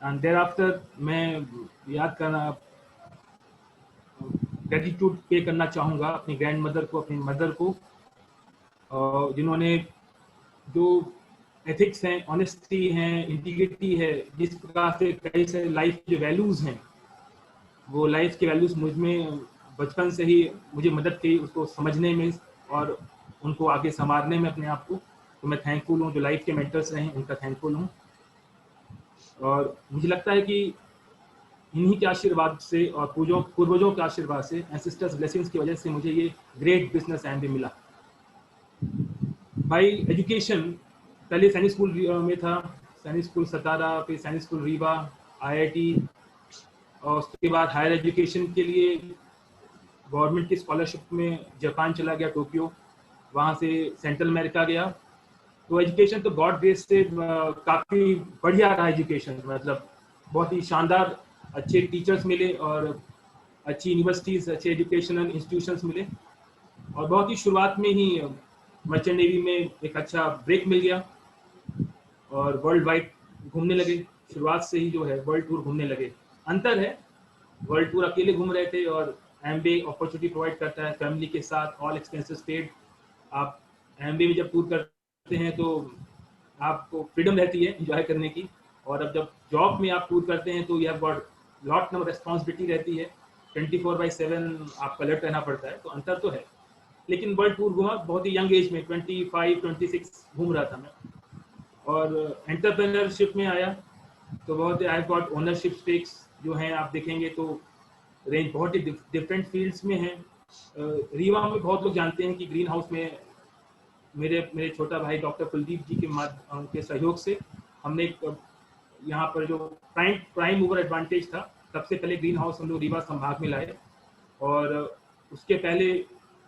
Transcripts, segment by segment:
And there after मैं याद करना, ग्रेटिट्यूड पे करना चाहूँगा अपनी ग्रैंड मदर को, अपनी मदर को, जिन्होंने जो एथिक्स हैं, ऑनेस्टी हैं, इंटीग्रिटी है, जिस प्रकार से कई सारे लाइफ के वैल्यूज़ हैं, वो लाइफ के वैल्यूज़ मुझ में बचपन से ही मुझे मदद की उसको समझने में और उनको आगे संवारने में अपने आप को। तो मैं थैंकफुल हूँ, जो लाइफ के मेंटर्स रहे हैं उनका थैंकफुल हूँ। और मुझे लगता है कि इन्हीं के आशीर्वाद से और पूर्वजों के आशीर्वाद से, एंसेस्टर्स ब्लेसिंग्स की वजह से मुझे ये ग्रेट बिजनेस एंड मिला। भाई एजुकेशन, पहले सैनिक स्कूल में था, सैनिक स्कूल सतारा, फिर सैनिक स्कूल रीवा, आईआईटी, और उसके बाद हायर एजुकेशन के लिए गवर्नमेंट की स्कॉलरशिप में जापान चला गया, टोक्यो, वहाँ से सेंट्रल अमेरिका गया। तो एजुकेशन तो गॉड ग्रेस से काफ़ी बढ़िया रहा एजुकेशन, मतलब बहुत ही शानदार, अच्छे टीचर्स मिले और अच्छी यूनिवर्सिटीज़, अच्छे एजुकेशनल इंस्टीट्यूशंस मिले, और बहुत ही शुरुआत में ही मर्चेंट नेवी में एक अच्छा ब्रेक मिल गया और वर्ल्ड वाइड घूमने लगे। शुरुआत से ही जो है वर्ल्ड टूर घूमने लगे। अंतर है, वर्ल्ड टूर अकेले घूम रहे थे और एमबीए अपॉर्चुनिटी प्रोवाइड करता है फैमिली के साथ, ऑल एक्सपेंसेस पेड। आप एमबीए में जब टूर करते हैं तो आपको फ्रीडम रहती है एंजॉय करने की, और अब जब जॉब में आप टूर करते हैं तो यह गॉट लॉट नंबर रेस्पॉन्सिबिलिटी रहती है, 24/7 आपका अलर्ट रहना पड़ता है, तो अंतर तो है। लेकिन वर्ल्ड टूर घूमा बहुत ही यंग एज में, 25-26 घूम रहा था मैं, और एंटरप्रेन्योरशिप में आया तो बहुत आई गॉट ओनरशिप स्टेक्स जो हैं, आप देखेंगे तो रेंज बहुत ही डिफरेंट फील्ड्स में है। रीवा में बहुत लोग जानते हैं कि ग्रीन हाउस में मेरे मेरे छोटा भाई डॉक्टर कुलदीप जी के उनके सहयोग से हमने एक यहाँ पर जो प्राइम मूवर एडवांटेज था, सबसे पहले ग्रीन हाउस हम लोग रीवा संभाग में लाए, और उसके पहले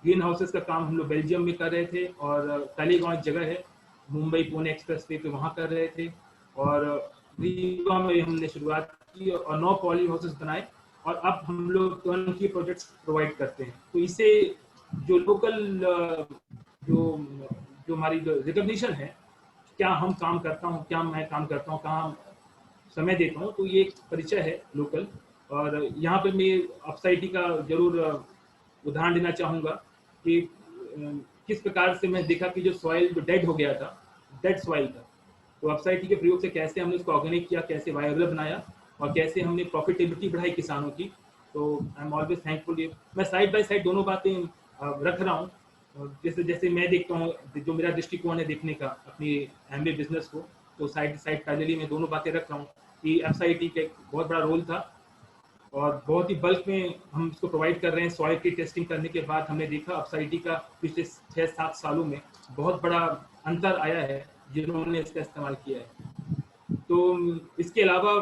ग्रीन हाउसेस का काम हम लोग बेल्जियम में कर रहे थे, और टालीगांव एक जगह है मुंबई पुणे एक्सप्रेस वे पे, वहाँ कर रहे थे, और रीवा में हमने शुरुआत की और 9 पॉली हाउसेस बनाए, और अब हम लोग टर्न की प्रोजेक्ट्स प्रोवाइड करते हैं। तो इससे जो लोकल जो जो हमारी जो रिकॉग्निशन है, क्या हम काम करता हूँ, क्या मैं काम करता हूँ, कहाँ समय देता हूँ, तो ये एक परिचय है लोकल। और यहाँ पे मैं अपसाइटी का जरूर उदाहरण देना चाहूँगा कि किस प्रकार से मैं देखा कि जो सॉइल जो डेड हो गया था, डेड सॉइल था, तो अपसाइटी के प्रयोग से कैसे हमने उसको ऑर्गेनिक किया, कैसे वायबल बनाया, और कैसे हमने प्रॉफिटेबिलिटी बढ़ाई किसानों की। तो आई एम ऑलवेज थैंकफुल। मैं साइड बाय साइड दोनों बातें रख रहा हूँ, जैसे जैसे मैं देखता हूँ, जो मेरा दृष्टिकोण है देखने का अपनी एमबीए बिजनेस को, तो साइड साइड पैरेलली में दोनों बातें रख रहा हूँ कि एफसाईटी का एक बहुत बड़ा रोल था, और बहुत ही बल्क में हम इसको प्रोवाइड कर रहे हैं। सॉइल की टेस्टिंग करने के बाद हमने देखा एफसाईटी का पिछले 6-7 सालों में बहुत बड़ा अंतर आया है जिन्होंने इसका इस्तेमाल किया है। तो इसके अलावा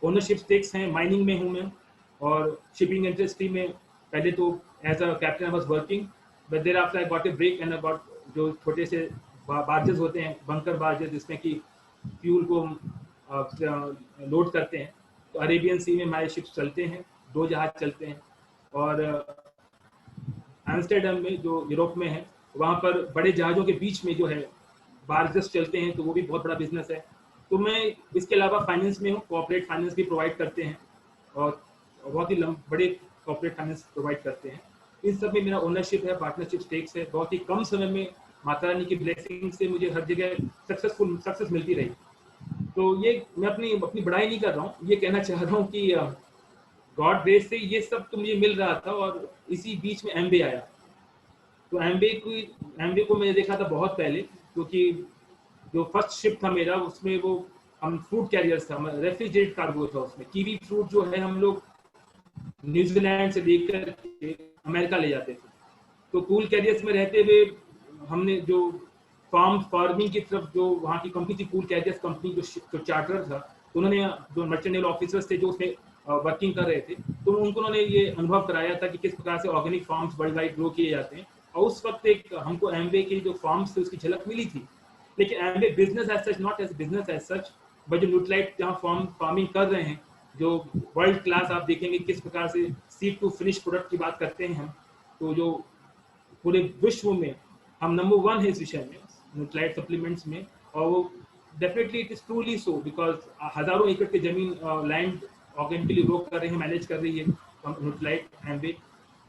ओनरशिप स्टेक्स हैं, माइनिंग में हूँ मैं, और शिपिंग इंडस्ट्री में पहले तो as a captain I was working, but thereafter I got a break and I got जो छोटे से बार्जेस होते हैं, बंकर बार्जेस, जिसमें कि फ्यूल को लोड करते हैं, तो अरेबियन सी में हमारे शिप्स चलते हैं, 2 जहाज चलते हैं। और एम्स्टर्डम में जो यूरोप में है, वहाँ पर बड़े जहाज़ों के बीच में जो है बार्जेस चलते हैं, तो वो भी बहुत बड़ा बिजनेस है। तो मैं इसके अलावा फाइनेंस में हूँ, कॉर्पोरेट फाइनेंस भी प्रोवाइड करते हैं, और बहुत ही बड़े कॉर्पोरेट फाइनेंस प्रोवाइड करते हैं। इन सब में मेरा ओनरशिप है, पार्टनरशिप स्टेक्स है। बहुत ही कम समय में माता रानी की ब्लेसिंग से मुझे हर जगह सक्सेस मिलती रही। तो ये मैं अपनी अपनी बड़ाई नहीं कर रहा हूँ, ये कहना चाह रहा हूँ कि गॉड ग्रेस से ये सब तो मुझे मिल रहा था, और इसी बीच में एमबीए आया। तो एमबीए को मैंने देखा था बहुत पहले, क्योंकि जो फर्स्ट शिप था मेरा उसमें वो हम फ्रूट कैरियर्स था, रेफ्रिजरेट कार्गो था उसमें। कीवी फ्रूट जो है हम लोग न्यूजीलैंड से लेकर के अमेरिका ले जाते थे। तो कूल कैरियर्स में रहते हुए हमने जो फार्मिंग की तरफ, जो वहाँ की कंपनी थी कूल कैरियर्स कंपनी, जो चार्टर था, तो उन्होंने जो मर्चेंट नेवल ऑफिसर्स थे जो उसमें वर्किंग कर रहे थे, तो उनको उन्होंने ये अनुभव कराया था कि किस प्रकार से organic farms world wide grow किए जाते हैं। और उस वक्त एक हमको एमवे की जो फार्म्स थे उसकी झलक मिली थी। लेकिन Amway business as such, not as business as such, but जो न्यूट्राइट जहाँ फार्मिंग कर रहे हैं, जो वर्ल्ड क्लास आप देखेंगे किस प्रकार से सीड टू फिनिश प्रोडक्ट की बात करते हैं हम, तो जो पूरे विश्व में हम नंबर 1 है इस विषय में, न्यूट्राइट सप्लीमेंट्स में। और वो definitely it is truly so, because हजारों एकड़ की जमीन लैंड ऑर्गेनिकली ग्रो कर रही है, मैनेज कर रही है न्यूट्रालाइट एम्बे।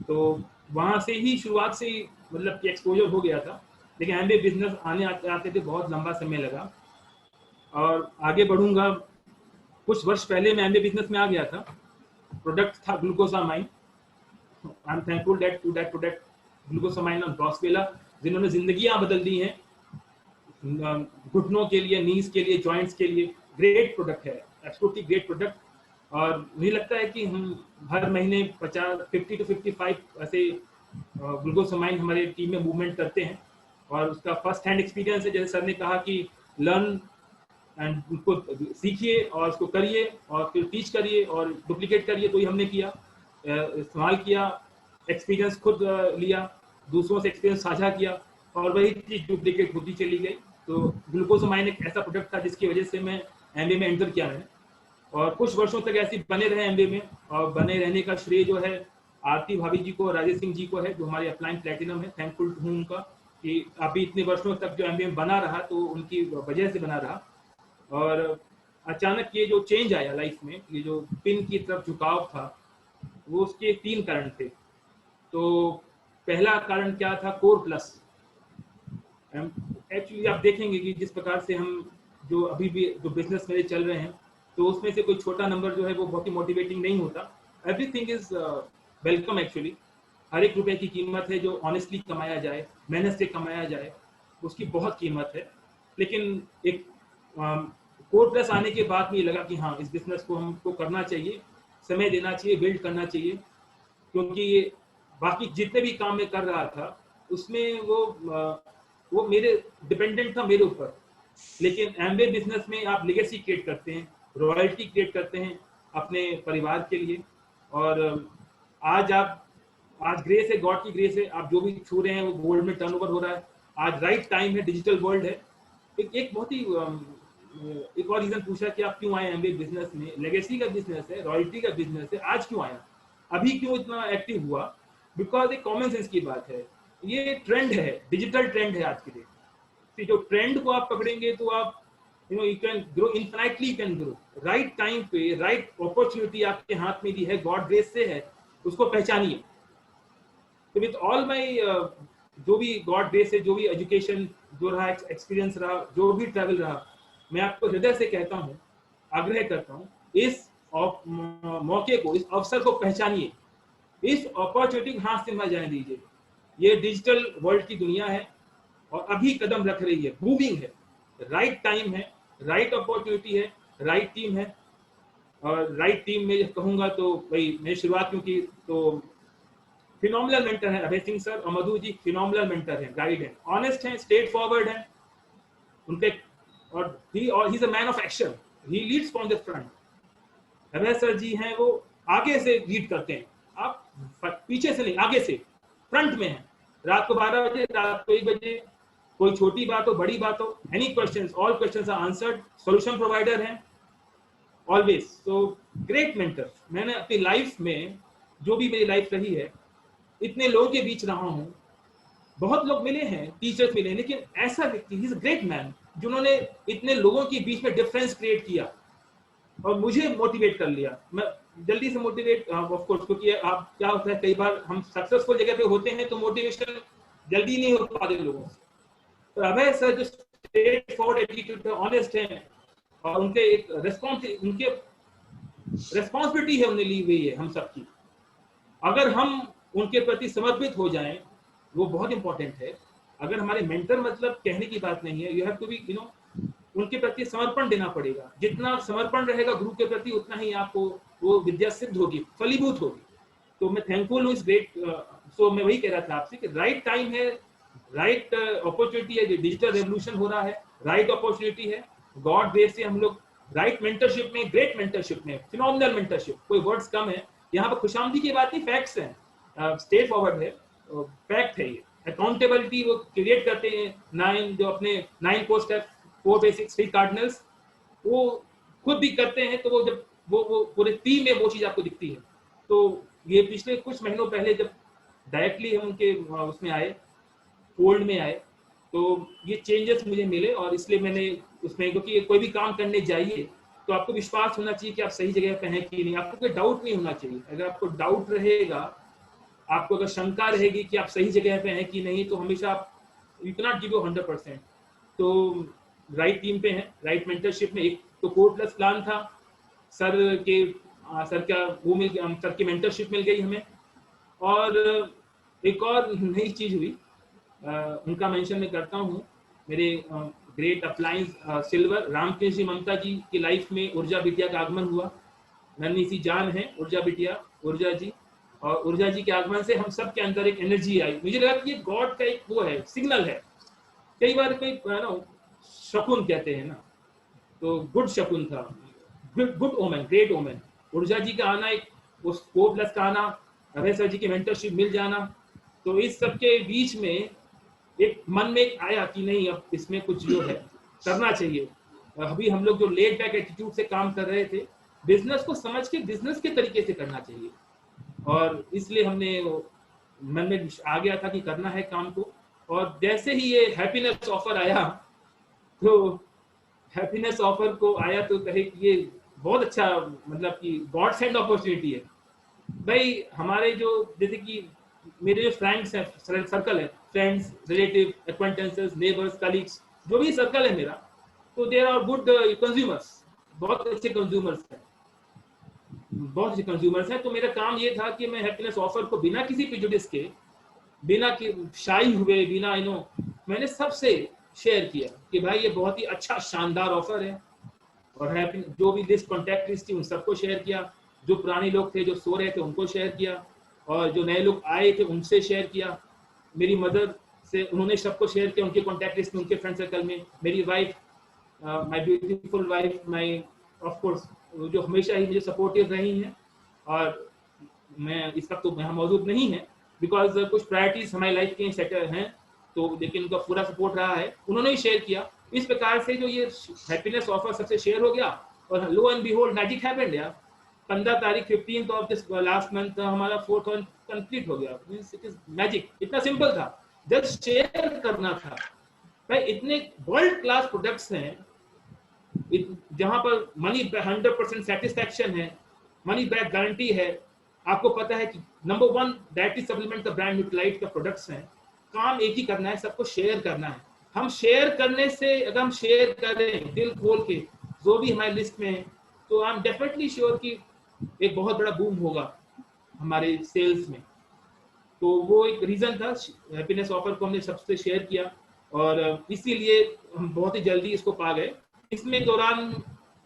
तो वहाँ से ही शुरुआत से ही मतलब कि एक्सपोजर हो गया था, लेकिन एम्बे बिजनेस आने आते आते थे बहुत लंबा समय लगा और आगे बढ़ूंगा। कुछ वर्ष पहले मैं एम्बे बिजनेस में आ गया था। प्रोडक्ट था glucosamine. I am thankful that to that product glucosamine और ब्रॉसवेला, जिन्होंने जिंदगियां बदल दी हैं घुटनों के लिए, नीज के लिए, जॉइंट्स के लिए। ग्रेट प्रोडक्ट है, एब्सोल्युटली ग्रेट प्रोडक्ट। और मुझे लगता है कि हम हर महीने 50 to 55 ऐसे ग्लूकोसामाइन हमारे टीम में मूवमेंट करते हैं और उसका फर्स्ट हैंड एक्सपीरियंस है। जैसे सर ने कहा कि लर्न एंड उसको सीखिए और उसको करिए और फिर टीच करिए और डुप्लीकेट करिए, तो ही हमने किया, इस्तेमाल किया, एक्सपीरियंस खुद लिया, दूसरों से एक्सपीरियंस साझा किया और वही चीज डुप्लीकेट होती चली गई। तो ग्लूकोसामाइन एक ऐसा प्रोडक्ट था जिसकी वजह से मैं एमबीए में एंटर किया मैंने और कुछ वर्षों तक ऐसे बने रहे एमबीए में। और बने रहने का श्रेय जो है आरती भाभी जी को, राजेश सिंह जी को है, जो हमारे अपलाइन प्लेटिनम है। थैंकफुल हूँ उनका कि अभी इतने वर्षों तक जो एमबीए बना रहा, तो उनकी वजह से बना रहा। और अचानक ये जो चेंज आया लाइफ में, ये जो पिन की तरफ झुकाव था, वो उसके 3 कारण थे। तो पहला कारण क्या था? Core plus. एक्चुअली आप देखेंगे कि जिस प्रकार से हम जो अभी भी जो बिजनेस मेरे चल रहे हैं, तो उसमें से कोई छोटा नंबर जो है वो बहुत ही मोटिवेटिंग नहीं होता। Everything is welcome actually. हर एक रुपए की कीमत है जो ऑनेस्टली कमाया जाए, मेहनत से कमाया जाए, उसकी बहुत कीमत है। लेकिन एक कोर प्लस आने के बाद में ये लगा कि हाँ, इस बिजनेस को हमको करना चाहिए, समय देना चाहिए, बिल्ड करना चाहिए। क्योंकि बाकी जितने भी काम मैं कर रहा था उसमें वो मेरे डिपेंडेंट था मेरे ऊपर। लेकिन एम्बे बिजनेस में आप लेगेसी क्रिएट करते हैं, रॉयल्टी क्रिएट करते हैं अपने परिवार के लिए। और आज ग्रेस है, गॉड की ग्रेस है, आप जो भी छू रहे हैं वो गोल्ड में टर्नओवर हो रहा है। आज राइट टाइम है, डिजिटल वर्ल्ड है। एक बहुत ही एक और रीजन पूछा कि आप क्यों आए एमबीए बिजनेस में? लेगेसी का बिजनेस है, रॉयल्टी का बिजनेस है, आज क्यों आया, अभी क्यों इतना एक्टिव हुआ? बिकॉज एक कॉमन सेंस की बात है, ये ट्रेंड है, डिजिटल ट्रेंड है आज के लिए। जो ट्रेंड को आप पकड़ेंगे तो आप you can grow infinitely, can grow. Right time पे राइट अपॉर्चुनिटी आपके हाथ में दी है, गॉड ग्रेस से है, उसको पहचानिए। तो विद ऑल माई जो भी गॉड ग्रेस है, जो भी एजुकेशन जो रहा, एक्सपीरियंस रहा, जो भी ट्रैवल रहा, मैं आपको हृदय से कहता हूँ, आग्रह करता हूँ, इस मौके को, इस अवसर को पहचानिए, इस अपॉर्चुनिटी हाथ से मत जाने दीजिए। ये डिजिटल वर्ल्ड की दुनिया है और अभी कदम रख रही है, मूविंग है, राइट टाइम है, राइट अपॉर्चुनिटी है, राइट टीम है। और राइट टीम में कहूंगा तो भाई मेरी शुरुआत क्यों की, तो फिनोमिनल मेंटर है अभय सिंह सर और मधु जी, फिनोमिनल मेंटर है, गाइड है, ऑनेस्ट है, स्ट्रेट फॉरवर्ड है उनके। और he is a man of action, he leads from the front. Abhay sir ji हैं, वो आगे से लीड करते हैं, आप पीछे से नहीं, आगे से फ्रंट में है। रात को 12 बजे, रात को 1 बजे, कोई छोटी बात हो, बड़ी बात हो, any questions, all questions are answered, solution provider हैं ऑलवेज। So great mentor. मैंने अपनी लाइफ में, जो भी मेरी लाइफ रही है, इतने लोगों के बीच रहा हूं, बहुत लोग मिले हैं, टीचर्स मिले हैं, लेकिन ऐसा व्यक्ति, ही इज अ ग्रेट मैन, जिन्होंने इतने लोगों के बीच में डिफरेंस क्रिएट किया और मुझे मोटिवेट कर लिया। मैं जल्दी से मोटिवेट, ऑफ कोर्स, क्योंकि आप क्या होता है, कई बार हम सक्सेसफुल जगह पे होते हैं तो मोटिवेशन जल्दी नहीं हो पाते लोगों से। तो अभय सर जो स्ट्रेट फॉरवर्ड एटीट्यूड है, ऑनेस्ट है, और उनके एक उनके रेस्पॉन्सिबिलिटी है उन्हें ली हुई है हम सबकी। अगर हम उनके प्रति समर्पित हो जाएं, वो बहुत इंपॉर्टेंट है। अगर हमारे मेंटर मतलब कहने की बात नहीं है, यू हैव टू बी उनके प्रति समर्पण देना पड़ेगा। जितना समर्पण रहेगा गुरु के प्रति, उतना ही आपको वो विद्या सिद्ध होगी, फलीभूत होगी। तो मैं थैंकफुल हूँ इस ग्रेट। सो मैं वही कह रहा था आपसे कि राइट टाइम है, राइट अपॉर्चुनिटी है, डिजिटल रेवोल्यूशन हो रहा है, राइट अपॉर्चुनिटी है, गॉड ग्रेस से हम लोग राइट मेंटरशिप में, ग्रेट मेंटरशिप में, फिनोमिनल मेंटरशिप, कोई वर्ड्स कम है यहाँ पर, खुशामदी की बात नहीं, फैक्ट्स हैं, स्ट्रेट फॉरवर्ड है, फैक्ट है ये। अकाउंटेबिलिटी वो क्रिएट करते हैं, 9 जो अपने 9 पोस्ट है, 4 बेसिक 3 कार्डिनल्स, वो खुद भी करते हैं। तो वो जब वो पूरे टीम में वो चीज आपको दिखती है। तो ये पिछले कुछ महीनों पहले जब डायरेक्टली हम उनके उसमें आए, फोल्ड में आए, तो ये चेंजेस मुझे मिले और इसलिए मैंने उसमें, क्योंकि कोई भी काम करने जाइए तो आपको विश्वास होना चाहिए कि आप सही जगह पे हैं कि नहीं, आपको कोई डाउट नहीं होना चाहिए। अगर आपको डाउट रहेगा, आपको अगर शंका रहेगी कि आप सही जगह पे हैं कि नहीं, तो हमेशा आप you can not give you 100%। तो राइट टीम पे हैं, राइट मेंटरशिप में। एक तो कोर प्लस प्लान था, सर का वो मिल गया, सर की मेंटरशिप मिल गई हमें। और एक और नई चीज हुई, उनका मेंशन मैं करता हूँ, मेरे ग्रेट अप्लायंस सिल्वर रामकृष्ण जी ममता जी की लाइफ में ऊर्जा बिटिया का आगमन हुआ। नन्ही सी जान है ऊर्जा बिटिया, ऊर्जा जी। और ऊर्जा जी के आगमन से हम सब के अंदर एक एनर्जी आई। मुझे लगा कि ये गॉड का एक वो है, सिग्नल है। कई बार कोई ना शकुन कहते हैं ना, तो गुड शकुन था, गुड ओमेन, ग्रेट ओमेन। ऊर्जा जी का आना, एक उस को प्लस का आना, अभय सर जी की मेंटरशिप मिल जाना, तो इस सब के बीच में एक मन में एक आया कि नहीं, अब इसमें कुछ जो है करना चाहिए। अभी हम लोग जो लेट बैक एटीट्यूड से काम कर रहे थे, बिजनेस को समझ के बिजनेस के तरीके से करना चाहिए। और इसलिए हमने मन में आ गया था कि करना है काम को। और जैसे ही ये हैप्पीनेस ऑफर आया, तो हैप्पीनेस ऑफर को आया तो कहे कि ये बहुत अच्छा, मतलब कि गॉड सेंड अपॉर्चुनिटी है भाई। हमारे जो जैसे कि मेरे जो फ्रेंड्स हैं, सर्कल है, friends, relative, acquaintances, neighbours, colleagues, जो भी सर्कल है मेरा, तो देयर आर गुड कंज्यूमर्स, बहुत अच्छे कंज्यूमर्स हैं, बहुत अच्छे कंज्यूमर्स हैं। तो मेरा काम ये था कि मैं हैप्पीनेस ऑफर को बिना किसी प्रेजुडिस के, बिना कि शाई हुए, बिना मैंने सबसे शेयर किया कि भाई ये बहुत ही अच्छा शानदार ऑफर है। और हैप्पी जो भी लिस्ट, कॉन्टैक्ट लिस्ट थी, उन सबको शेयर किया। जो पुराने लोग थे जो सो रहे थे उनको शेयर किया, और जो नए लोग आए थे उनसे शेयर किया। मेरी मदर से उन्होंने सबको शेयर किया, उनके कॉन्टैक्ट लिस्ट में, उनके फ्रेंड सर्कल में। मेरी wife, my beautiful wife, my of course, जो हमेशा ही मुझे सपोर्टिव रही हैं। और मैं इस वक्त तो यहाँ मौजूद नहीं है बिकॉज कुछ प्रायोरिटीज हमारी लाइफ के सेटल हैं, तो लेकिन उनका पूरा सपोर्ट रहा है, उन्होंने ही शेयर किया। इस प्रकार से जो ये हैप्पीनेस ऑफर सबसे शेयर हो गया, और लो एंड बिहोल्ड मैजिक हैपेंड यार। 15 तारीख 15th of this last month हमारा 4th मंथ कंप्लीट हो गया। Means it is magic. इतना सिंपल था, जस्ट शेयर करना था भाई। इतने वर्ल्ड क्लास प्रोडक्ट्स हैं जहां पर मनी 100% सेटिस्फैक्शन है, मनी बैक गारंटी है। आपको पता है कि नंबर 1 डायट्री सप्लीमेंट का ब्रांड न्यूट्रीलाइट का प्रोडक्ट्स हैं। काम एक ही करना है, सबको शेयर करना है। हम शेयर करने से, अगर हम शेयर करें दिल खोल के जो भी हमारी लिस्ट में है, तो आई एम डेफिनेटली श्योर कि एक बहुत बड़ा बूम होगा हमारे सेल्स में। तो वो एक रीजन था, हैप्पीनेस ऑफर को हमने सबसे शेयर किया, और इसीलिए हम बहुत ही जल्दी इसको पा गए। इसमें दौरान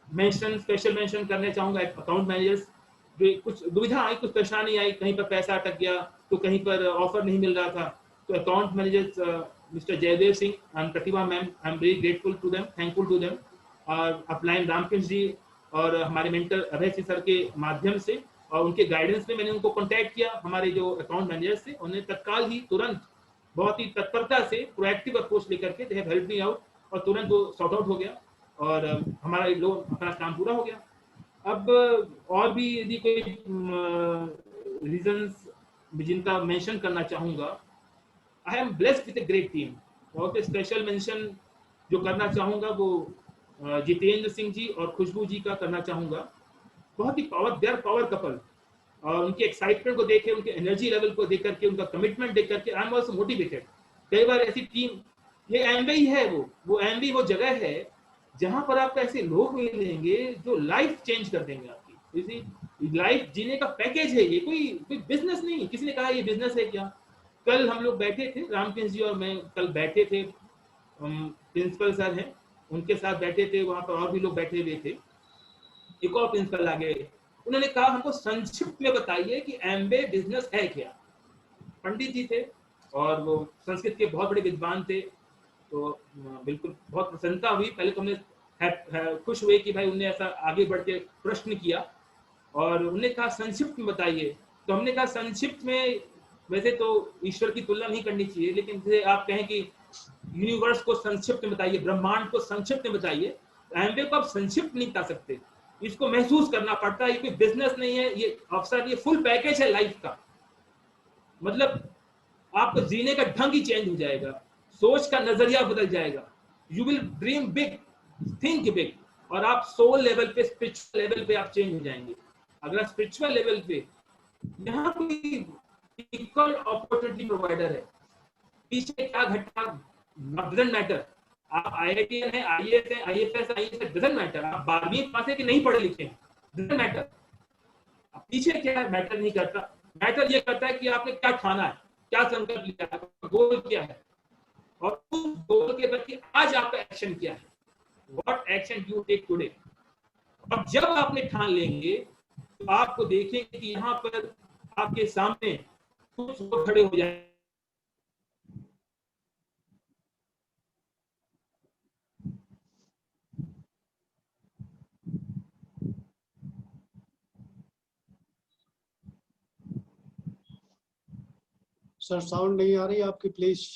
स्पेशल मेंशन करने चाहूंगा अकाउंट मैनेजर्स, जो कुछ दुविधा आई, कुछ परेशानी आई, कहीं पर पैसा अटक गया तो कहीं पर ऑफर नहीं मिल रहा था। तो account managers mister Jaidev Singh and Pratibha ma'am, I am very grateful to them, thankful to them. और अपलाइन रामकृष्ण जी और हमारे मेंटर अभय सिंह सर के माध्यम से और उनके गाइडेंस में मैंने उनको कांटेक्ट किया। हमारे जो अकाउंट मैनेजर से, उन्होंने तत्काल ही, तुरंत, बहुत ही तत्परता से प्रोएक्टिव अप्रोच लेकर के they have helped me out, और तुरंत वो सॉर्ट आउट हो गया और हमारा लोन, अपना काम पूरा हो गया। अब और भी यदि कोई रीजंस जिनका मेंशन करना चाहूंगा, I am blessed with a great team. बहुत स्पेशल मेंशन जो करना चाहूंगा वो जितेंद्र सिंह जी और खुशबू जी का करना चाहूंगा। बहुत ही पावर कपल, और उनके एक्साइटमेंट को देखे, उनके एनर्जी लेवल को देख करके, उनका कमिटमेंट देख करके आई एम आल्सो मोटिवेटेड। कई बार ऐसी टीम, ये एमवे ही है, वो एमवे वो जगह है जहां पर आपको ऐसे लोग मिलेंगे जो लाइफ चेंज कर देंगे आपकी। इसी लाइफ जीने का पैकेज है ये, कोई बिजनेस नहीं। किसी ने कहा ये बिजनेस है क्या? कल हम लोग बैठे थे, रामकृष्ण जी और मैं कल बैठे थे, प्रिंसिपल सर हैं उनके साथ बैठे थे, वहां पर और भी लोग बैठे हुए थे। एक और प्रिंसिपल आ गए, उन्होंने कहा हमको संक्षिप्त में बताइए कि एमवे बिजनेस है क्या। पंडित जी थे और वो संस्कृत के बहुत बड़े विद्वान थे, तो बिल्कुल बहुत प्रसन्नता हुई। पहले तो हमने खुश हुए कि भाई उन्हें ऐसा आगे बढ़ के प्रश्न किया, और उन्होंने कहा संक्षिप्त में बताइए। तो हमने कहा संक्षिप्त में, वैसे तो ईश्वर की तुलना नहीं करनी चाहिए, लेकिन जैसे आप कहें कि यूनिवर्स को संक्षिप्त में बताइए, ब्रह्मांड को संक्षिप्त में बताइए, एमवे को आप संक्षिप्त नहीं बता सकते, इसको महसूस करना पड़ता है। ये कोई बिजनेस नहीं है, ये अवसर, ये फुल पैकेज है लाइफ का। मतलब आपको जीने का ढंग ही चेंज हो जाएगा, सोच का नजरिया बदल जाएगा। You will dream big, think big, और आप सोल लेवल पे, स्पिरिचुअल लेवल पे आप चेंज हो जाएंगे। अगर स्पिरिचुअल लेवल पे यहाँ कोई इक्वल अपॉर्चुनिटी प्रोवाइडर है, पीछे क्या घटना डजंट मैटर। आप आईआईटीएन है, आईएएस है, आईएफएस, आईएएस डजंट मैटर। आप 12वीं पास है कि नहीं पढ़े लिखे हैं, डजंट मैटर। पीछे क्या है मैटर नहीं करता। मैटर ये करता है कि आपने क्या ठाना है, क्या संकल्प लिया है, गोल क्या है, और उस गोल के प्रति आज आपका एक्शन क्या है। What action you take today. और जब आपने ठान लेंगे तो आपको देखेंगे कि यहाँ पर आपके सामने कुछ लोग खड़े हो जाएंगे। सर साउंड नहीं आ रही आपकी, प्लीज।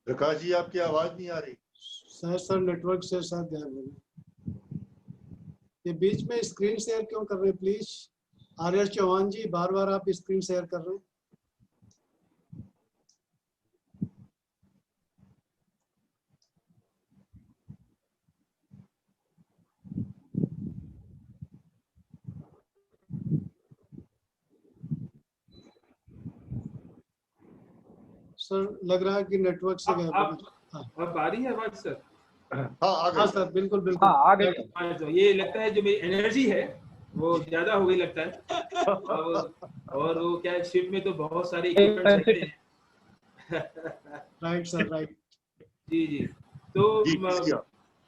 प्रकाश जी आपकी आवाज नहीं आ रही। सर नेटवर्क से शायद गायब हो गया। ये बीच में स्क्रीन शेयर क्यों कर रहे हैं प्लीज। आर्यश चौहान जी, बार बार आप स्क्रीन शेयर कर रहे हैं। सर लग रहा है कि नेटवर्क से गायब हो गया। अब आ रही है आवाज सर? हाँ सर, बिल्कुल बिल्कुल आ गई। तो ये लगता है जो मेरी एनर्जी है वो ज्यादा हो गई लगता है। और वो क्या है, शिप में तो बहुत सारे इक्विपमेंट्स रहते हैं। Right sir, right. जी जी। तो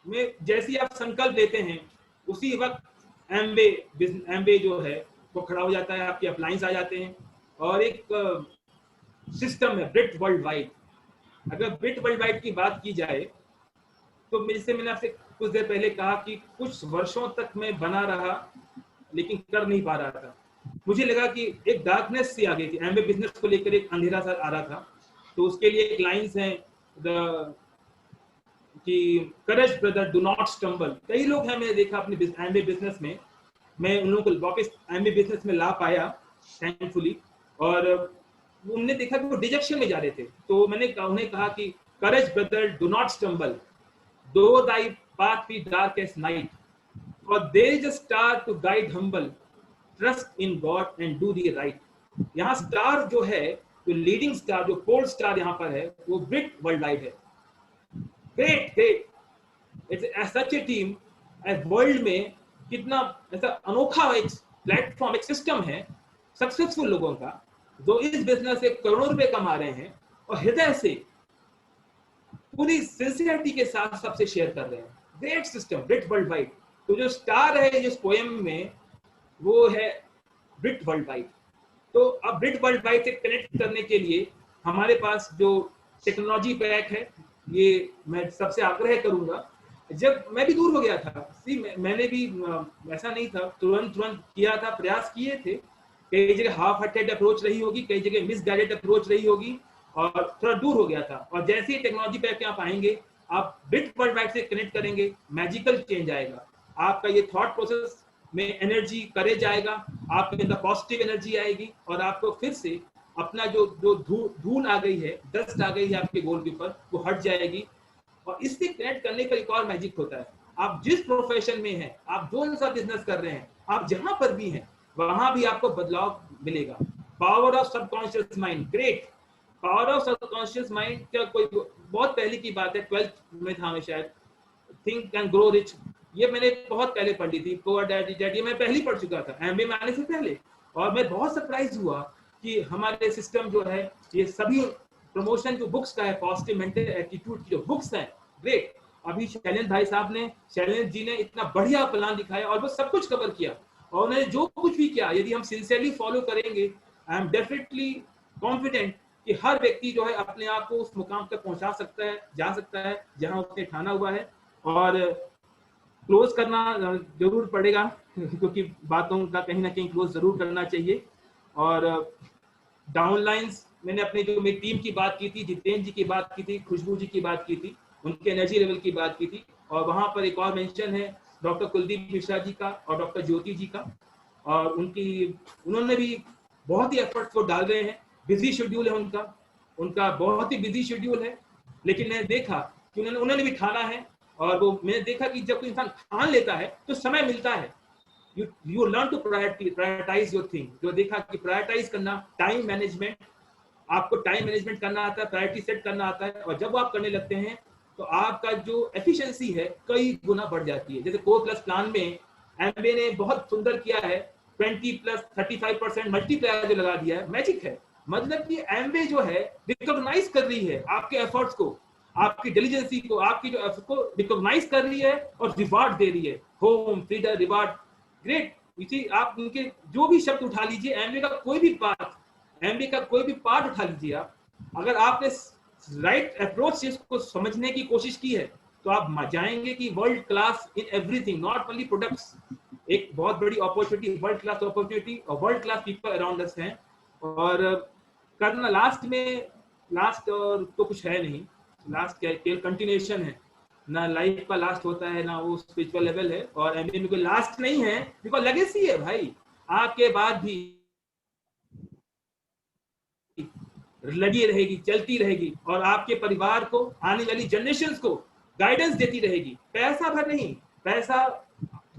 मैं जैसे ही आप संकल्प लेते हैं उसी वक्त एमवे जो है वो खड़ा हो जाता है, आपके अप्लायंस आ जाते हैं। और एक सिस्टम है ब्रिट वर्ल्ड वाइड। अगर ब्रिट वर्ल्ड वाइड की बात की जाए तो मैंने आपसे कुछ देर पहले कहा कि कुछ वर्षों तक मैं बना रहा लेकिन कर नहीं पा रहा था। मुझे लगा कि एक डार्कनेस सी आ गई थी, एमवे बिजनेस को लेकर एक अंधेरा सा आ रहा था। तो उसके लिए एक लाइंस है कि courage brother do not stumble. कई लोग हैं, मैंने देखा अपने एमवे बिजनेस में, मैं उन लोगों को वापस एमवे बिजनेस में ला पाया थैंकफुली। और उन्होंने देखा कि वो डिजेक्शन में जा रहे थे, तो मैंने उन्हें कहा कि courage brother do not stumble, though thy path be dark as night, for there is a star to guide humble, trust in God and do the right। यहाँ स्टार जो है, जो लीडिंग स्टार, जो पोल स्टार यहाँ पर है, वो ब्रिट world wide है। Great great, it's such A team. World में कितना ऐसा अनोखा एक प्लेटफॉर्म, एक सिस्टम है सक्सेसफुल लोगों का, जो इस बिजनेस से करोड़ों रुपए कमा रहे हैं और हृदय से पूरी सिंसियरिटी के साथ सबसे शेयर कर रहे हैं। Great system, brit world wide. तो जो स्टार है इस पोएम में वो है ब्रिट वर्ल्ड वाइड। तो अब ब्रिट वर्ल्ड वाइड से कनेक्ट करने के लिए हमारे पास जो टेक्नोलॉजी पैक है, ये मैं सबसे आग्रह करूंगा। जब मैं भी दूर हो गया था, मैंने भी ऐसा नहीं था, तुरंत किया था, प्रयास किए थे। कई जगह हाफ हार्टेड अप्रोच रही होगी, कई जगह मिसगाइडेड अप्रोच रही होगी, और थोड़ा दूर हो गया था। और जैसे ही टेक्नोलॉजी पे आप आएंगे, आप ब्रिट वर्ल्ड वाइड से कनेक्ट करेंगे, मैजिकल चेंज आएगा। आपका ये थॉट प्रोसेस में एनर्जी, करेज आएगा, आपके अंदर पॉजिटिव एनर्जी आएगी, और आपको फिर से अपना जो धूल आ गई है, डस्ट आ गई है आपके गोल के ऊपर, वो हट जाएगी। और इससे कनेक्ट करने का एक और मैजिक होता है। आप जिस प्रोफेशन में हैं, आप जो सा बिजनेस कर रहे हैं, आप जहां पर भी हैं, वहां भी आपको बदलाव मिलेगा। Power of subconscious mind, great. Power of subconscious mind क्या कोई बहुत पहले की बात है, 12th में था मैं शायद, थिंक एंड ग्रो रिच, ये मैंने बहुत पहले पढ़ी थी। पुअर डैड रिच डैड, ये मैं पहले पढ़ चुका था एमबीए में आने से पहले। और मैं बहुत सरप्राइज हुआ कि हमारे सिस्टम जो है, ये सभी प्रमोशन जो बुक्स का है, पॉजिटिव मेंटल एटीट्यूड की जो बुक्स हैं, ग्रेट। अभी शैलेंद्र भाई साहब ने, शैलेंद्र जी ने इतना बढ़िया प्लान दिखाया और वो सब कुछ कवर किया। और उन्होंने जो कुछ भी किया, यदि हम सिंसियरली फॉलो करेंगे, आई एम डेफिनेटली कॉन्फिडेंट कि हर व्यक्ति जो है अपने आप को उस मुकाम तक पहुंचा सकता है, जा सकता है जहां उसने ठाना हुआ है। और क्लोज करना जरूर पड़ेगा, क्योंकि बातों का कहीं ना कहीं क्लोज जरूर करना चाहिए। और डाउनलाइंस, मैंने अपने जो मेरी टीम की बात की थी, जितेंद्र जी की बात की थी, खुशबू जी की बात की थी, उनके एनर्जी लेवल की बात की थी। और वहाँ पर एक और मेंशन है डॉक्टर कुलदीप मिश्रा जी का और डॉक्टर ज्योति जी का, और उन्होंने भी बहुत ही एफर्ट्स वो डाल रहे हैं। बिजी शेड्यूल है उनका बहुत ही बिजी शेड्यूल है, लेकिन मैंने देखा कि उन्होंने भी ठाना है। और वो मैंने देखा कि जब कोई इंसान ठान लेता है तो समय मिलता है। You learn to prioritise your thing. जो देखा कि प्रायोरिटाइज करना, टाइम मैनेजमेंट, आपको टाइम मैनेजमेंट करना आता है, प्रायोरिटी सेट करना आता है, और जब आप करने लगते हैं तो आपका जो एफिशिएंसी है कई गुना बढ़ जाती है। जैसे कोर प्लस प्लान में एमबीए ने बहुत सुंदर किया है, 20 प्लस 35% मल्टीप्लायर जो लगा दिया है, मैजिक है। मतलब कि एमबीए जो है रिकॉग्नाइज कर रही है आपके एफर्ट्स को, आपकी डिलीजेंसी को, आपकी जो एफर्ट को रिकॉग्नाइज कर रही है और रिवार्ड दे रही है। Home, freedom, reward, great. इसी आप उनके जो भी शब्द उठा लीजिए, एमबीए का कोई भी पार्ट उठा लीजिए आप, अगर आपने राइट अप्रोच से इसको समझने की कोशिश की है तो आप जाएंगे कि world class in everything, not only products. एक बहुत बड़ी अपॉर्चुनिटी, वर्ल्ड क्लास अपॉर्चुनिटी और world class people around us हैं। और करना लास्ट और तो कुछ है नहीं, लास्ट क्या है, कंटिन्यूएशन है ना। लाइफ का लास्ट होता है ना वो स्पिरिचुअल लेवल है, और एमबीए में कोई लास्ट नहीं है, बिकॉज लेगेसी है भाई। आपके बाद भी लगी रहेगी, चलती रहेगी, और आपके परिवार को, आने वाली जनरेशंस को गाइडेंस देती रहेगी। पैसा भर नहीं, पैसा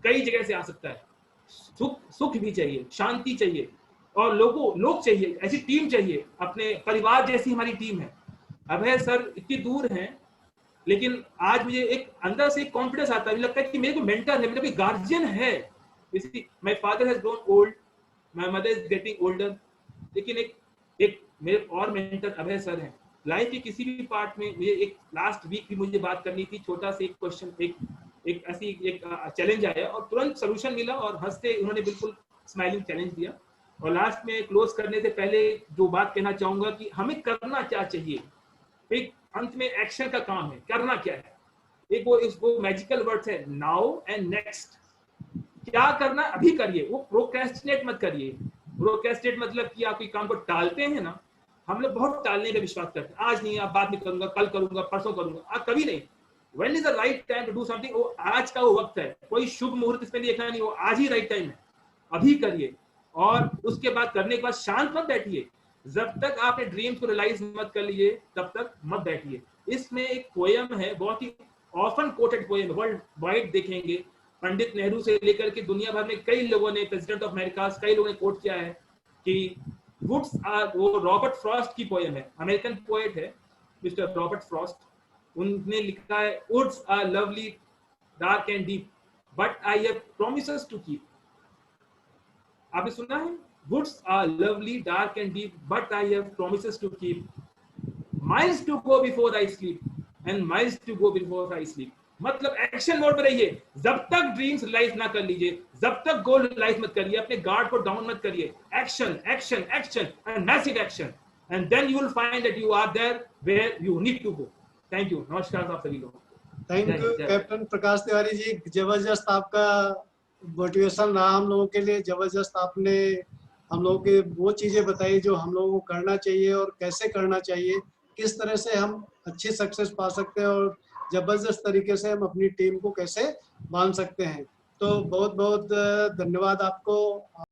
कई जगह से आ सकता है। सुख भी चाहिए, शांति चाहिए, और लोग चाहिए, ऐसी टीम चाहिए, अपने परिवार जैसी हमारी टीम है। अभय सर इतनी दूर हैं, लेकिन आज मुझे एक अंदर से एक कॉन्फिडेंस आता है, मुझे लगता है कि मेरे को मेंटर है, मेरा कोई गार्जियन है। My father has grown old, my mother is getting older, लेकिन एक मेरे और मेंटर अभय सर हैं। लाइफ के किसी भी पार्ट में मुझे एक लास्ट वीक भी मुझे बात करनी थी, छोटा सा एक क्वेश्चन, एक ऐसी चैलेंज आया और तुरंत सोल्यूशन मिला, और हंसते उन्होंने बिल्कुल स्माइलिंग चैलेंज दिया। और लास्ट में क्लोज करने से पहले जो बात कहना चाहूंगा कि हमें करना क्या चाहिए। एक अंत में एक्शन का काम है, करना क्या है। एक वो मैजिकल वर्ड्स है, नाउ एंड नेक्स्ट। क्या करना अभी करिए, वो प्रोक्रेस्टिनेट मत करिए। प्रोक्रेस्टिनेट मतलब कि आप कोई काम को टालते हैं ना, हम लोग बहुत टालने पे विश्वास करते हैं। आज नहीं, आप बाद में करूंगा, कल करूंगा, परसों करूंगा, आप कभी नहीं। When is the right time to do something? वो आज का वो वक्त है, कोई शुभ मुहूर्त इसमें देखना नहीं, वो आज ही राइट टाइम है, अभी करिए। और उसके बाद करने के बाद शांत मत बैठिए, जब तक आपने ड्रीम्स को रियलाइज मत कर लिए तब तक मत बैठिए। इसमें एक पोयम है, बहुत ही often coated poem, world wide देखेंगे, पंडित नेहरू से लेकर के दुनिया भर में कई लोगों ने, प्रेसिडेंट ऑफ अमेरिका, कई लोगों ने कोट किया है कि वुड्स आर, वो रॉबर्ट फ्रॉस्ट की पोयम है, अमेरिकन पोएट है मिस्टर रॉबर्ट फ्रॉस्ट। उन्होंने लिखा है, woods are lovely dark and deep but I have promises to keep. आपने सुना है? Woods are lovely, dark and deep, but I have promises to keep. Miles to go before I sleep, and miles to go before I sleep. मतलब action mode में रहिए, जब तक dreams realise ना कर लीजिए, जब तक गोल रियलाइज मत करिए, अपने गार्ड को डाउन मत करिए। Action, action, action and massive action, and then you will find that you are there where you need to go. Thank you, नमस्कार आप सभी लोगों। Thank you captain Prakash Tiwari ji, जबरदस्त आपका मोटिवेशन रहा हम लोगों के लिए। जबरदस्त आपने हम लोगों के वो चीज़ें बताई जो हम लोगों को करना चाहिए और कैसे करना चाहिए, किस तरह से हम अच्छी सक्सेस पा सकते हैं और जबरदस्त तरीके से हम अपनी टीम को कैसे बांध सकते हैं। तो बहुत बहुत धन्यवाद आपको।